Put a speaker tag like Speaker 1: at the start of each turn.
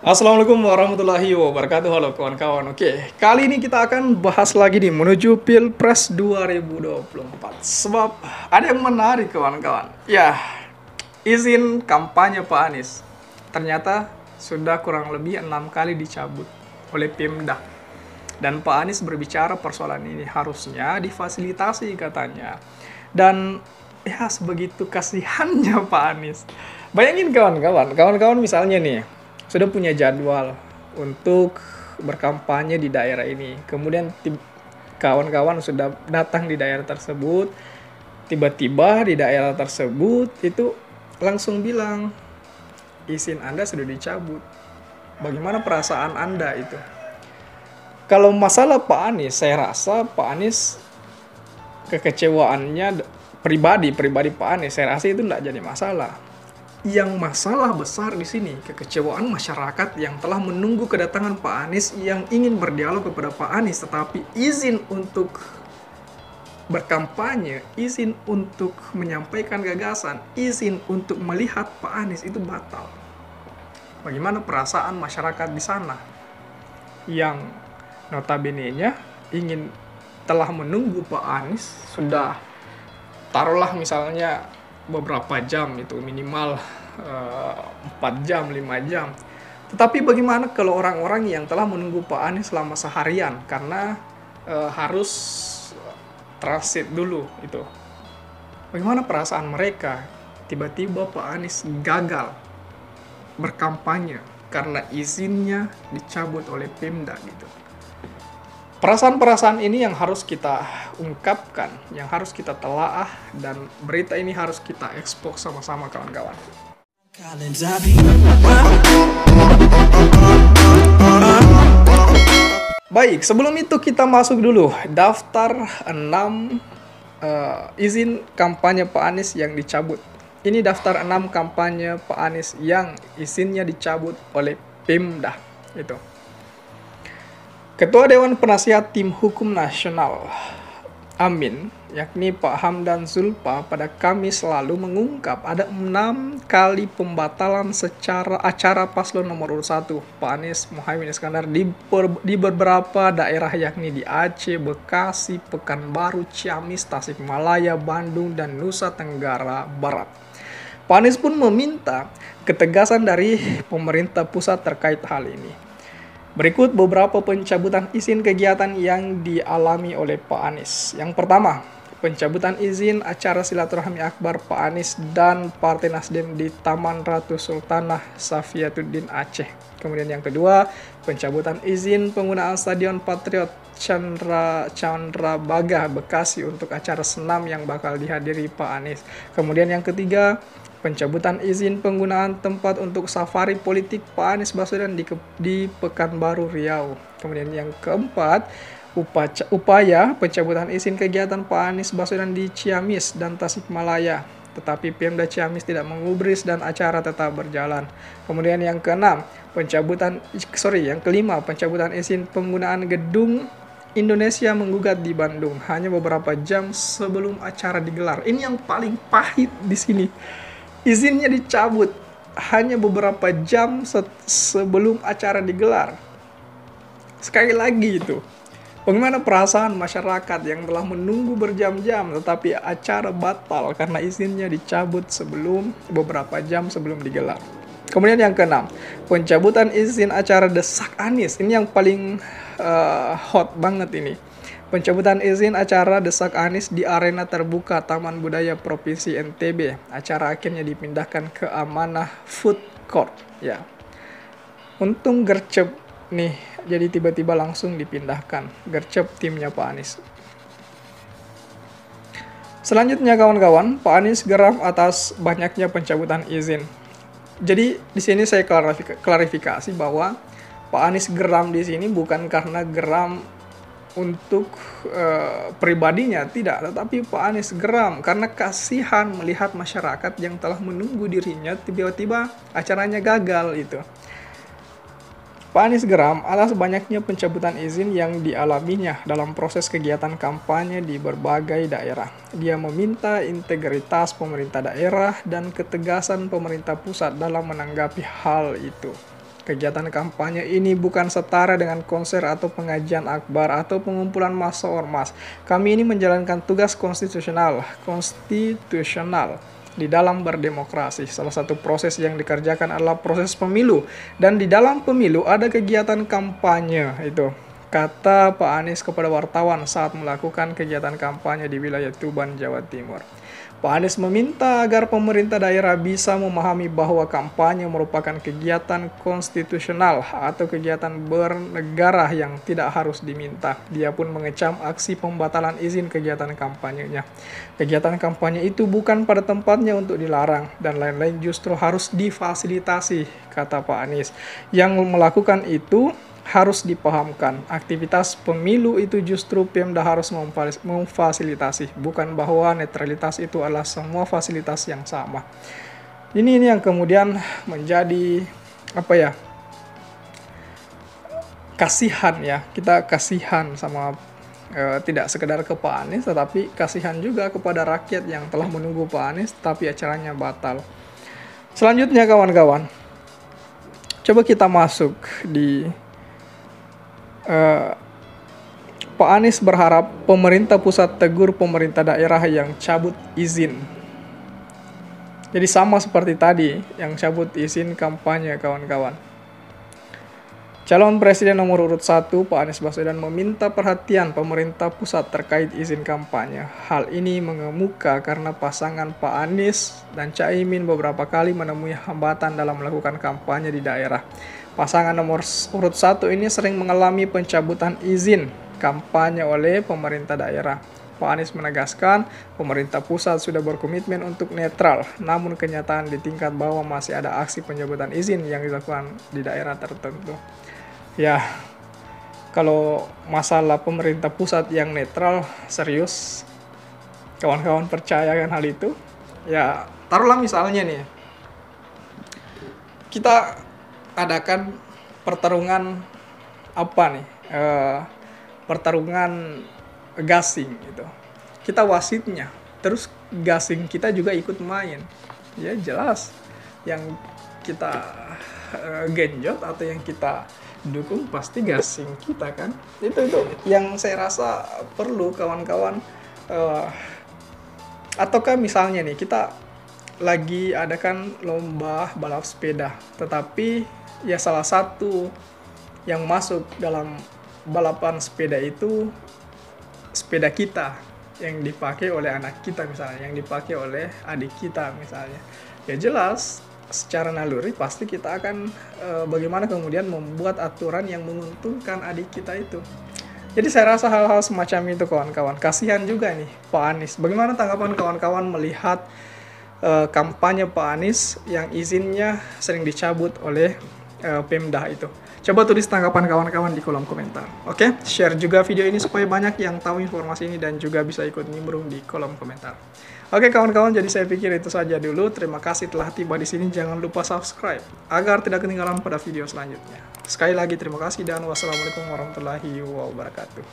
Speaker 1: Assalamualaikum warahmatullahi wabarakatuh. Halo kawan-kawan. Oke, kali ini kita akan bahas lagi nih menuju Pilpres 2024. Sebab ada yang menarik kawan-kawan. Ya, izin kampanye Pak Anies ternyata sudah kurang lebih 6 kali dicabut oleh Pemda. Dan Pak Anies berbicara persoalan ini harusnya difasilitasi katanya. Dan ya sebegitu kasihannya Pak Anies. Bayangin kawan-kawan misalnya nih sudah punya jadwal untuk berkampanye di daerah ini. Kemudian kawan-kawan sudah datang di daerah tersebut, tiba-tiba di daerah tersebut itu langsung bilang izin Anda sudah dicabut. Bagaimana perasaan Anda itu? Kalau masalah Pak Anies, saya rasa Pak Anies kekecewaannya pribadi Pak Anies, saya rasa itu tidak jadi masalah. Yang masalah besar di sini kekecewaan masyarakat yang telah menunggu kedatangan Pak Anies, yang ingin berdialog kepada Pak Anies, tetapi izin untuk berkampanye, izin untuk menyampaikan gagasan, izin untuk melihat Pak Anies itu batal. Bagaimana perasaan masyarakat di sana yang notabene-nya telah menunggu Pak Anies sudah, taruhlah misalnya beberapa jam, itu minimal 4 jam, 5 jam. Tetapi bagaimana kalau orang-orang yang telah menunggu Pak Anies selama seharian karena harus transit dulu itu. Bagaimana perasaan mereka tiba-tiba Pak Anies gagal berkampanye karena izinnya dicabut oleh Pemda gitu. Perasaan-perasaan ini yang harus kita ungkapkan, yang harus kita telaah, dan berita ini harus kita ekspos sama-sama kawan-kawan. Baik, sebelum itu kita masuk dulu daftar 6 izin kampanye Pak Anies yang dicabut. Ini daftar 6 kampanye Pak Anies yang izinnya dicabut oleh Pemda itu. Ketua Dewan Penasihat Tim Hukum Nasional Amin, yakni Pak Hamdan Zulfa, pada Kamis lalu mengungkap ada 6 kali pembatalan secara acara paslon nomor urut 1 Pak Anies Muhaimin Iskandar di beberapa daerah, yakni di Aceh, Bekasi, Pekanbaru, Ciamis, Tasikmalaya, Bandung, dan Nusa Tenggara Barat. Pak Anies pun meminta ketegasan dari pemerintah pusat terkait hal ini. Berikut beberapa pencabutan izin kegiatan yang dialami oleh Pak Anies. Yang pertama, pencabutan izin acara silaturahmi akbar Pak Anies dan Partai Nasdem di Taman Ratu Sultanah Safiyatuddin Aceh. Kemudian yang kedua, pencabutan izin penggunaan Stadion Patriot Candrabaga Bekasi untuk acara senam yang bakal dihadiri Pak Anies. Kemudian yang ketiga, pencabutan izin penggunaan tempat untuk safari politik Pak Anies Baswedan di Pekanbaru Riau. Kemudian yang keempat, upaya pencabutan izin kegiatan Pak Anies Baswedan di Ciamis dan Tasikmalaya, tetapi Pemda Ciamis tidak menggubris dan acara tetap berjalan. Kemudian yang kelima, pencabutan izin penggunaan gedung Indonesia Menggugat di Bandung hanya beberapa jam sebelum acara digelar. Ini yang paling pahit di sini. Izinnya dicabut hanya beberapa jam sebelum acara digelar. Sekali lagi itu, bagaimana perasaan masyarakat yang telah menunggu berjam-jam tetapi acara batal karena izinnya dicabut beberapa jam sebelum digelar. Kemudian yang keenam, pencabutan izin acara Desak Anies. Ini yang paling hot banget ini. Pencabutan izin acara Desak Anies di arena terbuka Taman Budaya Provinsi NTB. Acara akhirnya dipindahkan ke Amanah Food Court. Ya, untung gercep nih, jadi tiba-tiba langsung dipindahkan. Gercep timnya Pak Anies. Selanjutnya kawan-kawan, Pak Anies geram atas banyaknya pencabutan izin. Jadi di sini saya klarifikasi bahwa Pak Anies geram di sini bukan karena geram untuk pribadinya, tidak, tetapi Pak Anies geram karena kasihan melihat masyarakat yang telah menunggu dirinya tiba-tiba acaranya gagal itu. Pak Anies geram atas banyaknya pencabutan izin yang dialaminya dalam proses kegiatan kampanye di berbagai daerah. Dia meminta integritas pemerintah daerah dan ketegasan pemerintah pusat dalam menanggapi hal itu. Kegiatan kampanye ini bukan setara dengan konser atau pengajian akbar atau pengumpulan massa ormas. Kami ini menjalankan tugas konstitusional di dalam berdemokrasi. Salah satu proses yang dikerjakan adalah proses pemilu, dan di dalam pemilu ada kegiatan kampanye itu, kata Pak Anies kepada wartawan saat melakukan kegiatan kampanye di wilayah Tuban, Jawa Timur. Pak Anies meminta agar pemerintah daerah bisa memahami bahwa kampanye merupakan kegiatan konstitusional atau kegiatan bernegara yang tidak harus diminta. Dia pun mengecam aksi pembatalan izin kegiatan kampanyenya. Kegiatan kampanye itu bukan pada tempatnya untuk dilarang, dan lain-lain justru harus difasilitasi, kata Pak Anies. Yang melakukan itu harus dipahamkan, aktivitas pemilu itu justru Pemda harus memfasilitasi, bukan bahwa netralitas itu adalah semua fasilitas yang sama. Ini yang kemudian menjadi kasihan ya, kita kasihan sama tidak sekedar ke Pak Anies, tetapi kasihan juga kepada rakyat yang telah menunggu Pak Anies tapi acaranya batal. Selanjutnya kawan-kawan, coba kita masuk di Pak Anies berharap pemerintah pusat tegur pemerintah daerah yang cabut izin. Jadi sama seperti tadi yang cabut izin kampanye, kawan-kawan. Calon Presiden nomor urut 1 Pak Anies Baswedan meminta perhatian pemerintah pusat terkait izin kampanye. Hal ini mengemuka karena pasangan Pak Anies dan Caimin beberapa kali menemui hambatan dalam melakukan kampanye di daerah. Pasangan nomor urut 1 ini sering mengalami pencabutan izin kampanye oleh pemerintah daerah. Pak Anies menegaskan pemerintah pusat sudah berkomitmen untuk netral, namun kenyataan di tingkat bawah masih ada aksi pencabutan izin yang dilakukan di daerah tertentu. Ya, kalau masalah pemerintah pusat yang netral, serius, kawan-kawan percaya kan hal itu? Ya, taruhlah misalnya nih, kita adakan pertarungan pertarungan gasing gitu. Kita wasitnya, terus gasing kita juga ikut main. Ya jelas yang kita genjot atau yang kita dukung pasti gasing kita kan. Itu yang saya rasa perlu kawan-kawan. Ataukah misalnya nih kita lagi adakan lomba balap sepeda, tetapi ya salah satu yang masuk dalam balapan sepeda itu sepeda kita yang dipakai oleh anak kita misalnya, yang dipakai oleh adik kita misalnya. Ya jelas secara naluri pasti kita akan bagaimana kemudian membuat aturan yang menguntungkan adik kita itu. Jadi saya rasa hal-hal semacam itu kawan-kawan. Kasihan juga nih Pak Anies. Bagaimana tanggapan kawan-kawan melihat kampanye Pak Anies yang izinnya sering dicabut oleh Pemda itu? Coba tulis tanggapan kawan-kawan di kolom komentar. Oke, share juga video ini supaya banyak yang tahu informasi ini dan juga bisa ikut nimbrung di kolom komentar. Oke kawan-kawan, jadi saya pikir itu saja dulu. Terima kasih telah tiba di sini. Jangan lupa subscribe agar tidak ketinggalan pada video selanjutnya. Sekali lagi terima kasih dan wassalamualaikum warahmatullahi wabarakatuh.